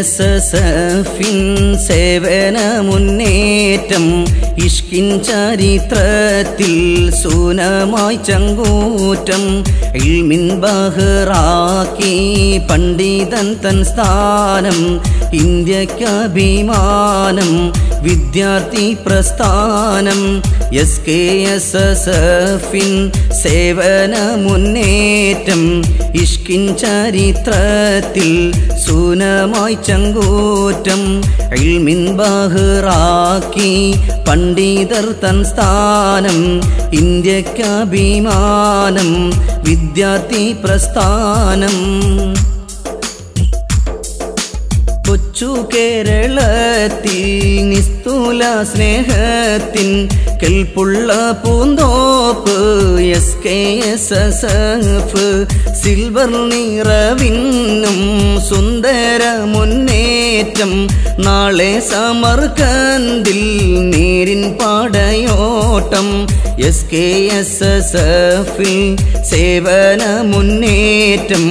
SKSSFിൻ സേവന മുന്നേറ്റം ഇഷ്കിൻ ചരിത്രത്തിൽ സൂനമായി ചങ്കൂറ്റം ഇൽമിൻ ബഹറാക്കി പണ്ഡിതൻ തൻ സ്ഥാനം ഇന്ത്യക്കഭിമാനം വിദ്യാർത്ഥി പ്രസ്ഥാനം SKSSFിൻ സേവന മുന്നേറ്റം ഇഷ്കിൻ ചരിത്രത്തിൽ സൂനമായി ചങ്കൂറ്റം ഇൽമിൻ ബഹറാക്കി പണ്ഡിതർ തൻ സ്ഥാനം ഇന്ത്യക്കഭിമാനം വിദ്യാർത്ഥി പ്രസ്ഥാനം കൊച്ചു കേരളത്തിൽ നിസ്തുല സ്നേഹത്തിൻ കെൽപ്പുള്ള പൂന്തോപ്പ് SKSSF സിൽവർ നിറവിന്നും സുന്ദര മുന്നേറ്റം നാളെ സമർക്കന്തിൽ നേരിൻ പാടയോട്ടം SKSSFിൽ സേവന മുന്നേറ്റം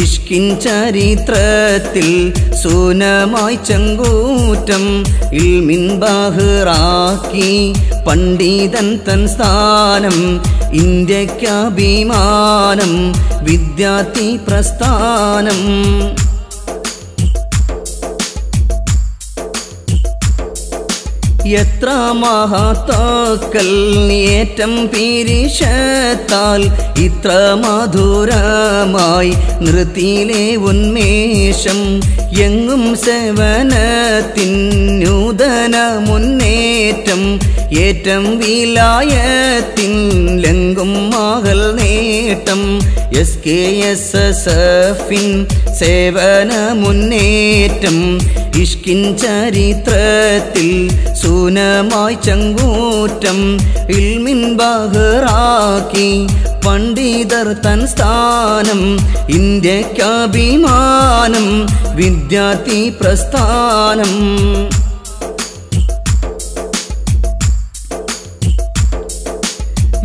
ഇഷ്കിൻ ചരിത്രത്തിൽ സൂനമായി ചങ്കൂറ്റം ഇൽമിൻ ബഹറാക്കി പണ്ഡിതൻ തൻ സ്ഥാനം ഇന്ത്യക്കഭിമാനം വിദ്യാർത്ഥി പ്രസ്ഥാനം എത്ര മഹത്താക്കൾ ഏറ്റം പിരിശത്താൽ ഇത്ര മധുരമായി നൃത്തിലെ ഉന്മേഷം എങ്ങും സേവനത്തിൻ നൂതന മുന്നേറ്റം ഏറ്റം വിലായത്തിൻ ലങ്കും മകൾ നേട്ടം SKSSFിൻ സേവന മുന്നേറ്റം ഇഷ്കിൻ ചരിത്രത്തിൽ സൂനമായി ചങ്കൂറ്റം ഇൽമിൻ ബഹറാക്കി പണ്ഡിതർ തൻ സ്ഥാനം ഇന്ത്യക്കഭിമാനം വിദ്യാർത്ഥി പ്രസ്ഥാനം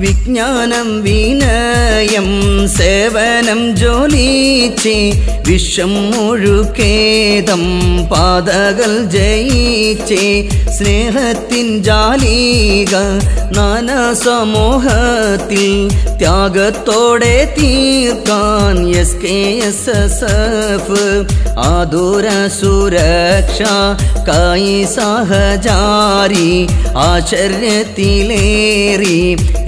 വിജ്ഞാനം വിനയം സേവനം ജോലിച്ച് വിശ്വം മുഴുക്കേതം പാതകൾ ജയിച്ച് സ്നേഹത്തിൻ ജാലിക നാനാ സമൂഹത്തിൽ ത്യാഗത്തോടെ തീർക്കാൻ SKSSF ആതുര സുരക്ഷ കായി സഹചാരി ആശ്ചര്യത്തിലേറി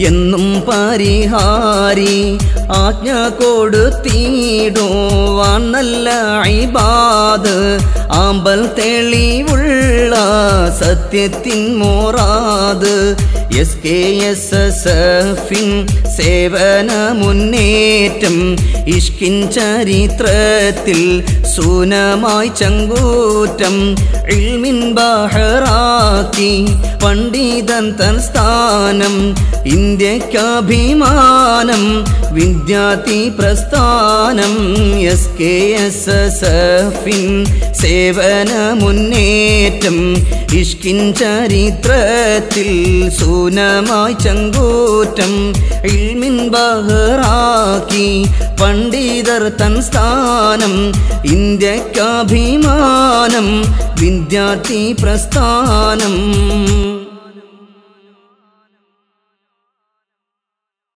എന്നും പരിഹാരി ആജ്ഞ കൊടുത്തിടുവാൻ നല്ല ഇബാദ് ആമ്പൽ തെളിവുള്ള സത്യത്തിൻ മോറാദ് SKSSFിൻ സേവന മുന്നേറ്റം ഇഷ്കിൻ ചരിത്രത്തിൽ സൂനമായി ചങ്കൂറ്റം ഇൽമിൻ ബഹറാക്കി പണ്ഡിതൻ തൻ സ്ഥാനം ഇന്ത്യക്കഭിമാനം വിദ്യാർത്ഥി പ്രസ്ഥാനം SKSSFിൻ സേവന മുന്നേറ്റം ഇഷ്കിൻ ചരിത്രത്തിൽ സൂനമായി ചങ്കൂറ്റം ഇൽമിൻ ബഹറാക്കി പണ്ഡിതർ തൻ സ്ഥാനം ഇന്ത്യക്കഭിമാനം വിദ്യാർത്ഥി പ്രസ്ഥാനം